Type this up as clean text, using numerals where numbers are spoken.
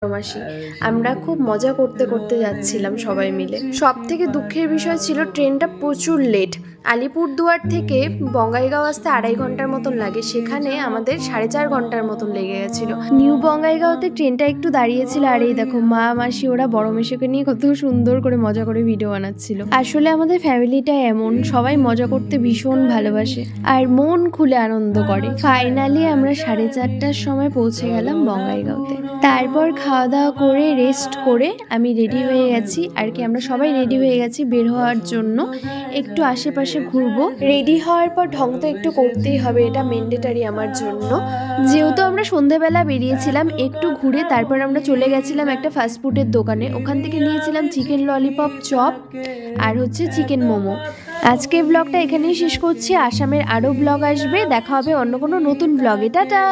মাসি আমরা খুব মজা করতে করতে যাচ্ছিলাম সবাই মিলে। সব থেকে দুঃখের বিষয় ছিল ট্রেনটা প্রচুর লেট। আলিপুরদুয়ার থেকে বঙ্গাইগাঁও আসতে 2.5 ঘন্টার মতন লাগে, সেখানে আমাদের 4.5 ঘন্টার মতন লেগে গেছিলো। নিউ বঙ্গাইগাঁওতে ট্রেনটা একটু দাঁড়িয়েছিল, আর এই দেখো মা মাসি ওরা বড় মেশোকে নিয়ে কত সুন্দর করে মজা করে ভিডিও বানাচ্ছিল। আসলে আমাদের ফ্যামিলিটা এমন, সবাই মজা করতে ভীষণ ভালোবাসে আর মন খুলে আনন্দ করে। ফাইনালি আমরা 4:30টার সময় পৌঁছে গেলাম বঙ্গাইগাঁওতে। তারপর খাওয়া দাওয়া করে রেস্ট করে আমি রেডি হয়ে গেছি, আর কি আমরা সবাই রেডি হয়ে গেছি বের হওয়ার জন্য। একটু আশেপাশে ঘুরবো। রেডি হওয়ার পর ঢং তো একটু করতেই হবে, এটা ম্যান্ডেটারি আমার জন্য। যেহেতু আমরা সন্ধেবেলা বেরিয়েছিলাম, একটু ঘুরে তারপর আমরা চলে গেছিলাম একটা ফাস্টফুডের দোকানে। ওখান থেকে নিয়েছিলাম চিকেন ললিপপ, চপ আর হচ্ছে চিকেন মোমো। আজকে ব্লগটা এখানেই শেষ করছি। আসামের আরও ব্লগ আসবে, দেখা হবে অন্য কোনো নতুন ব্লগে। টাটা।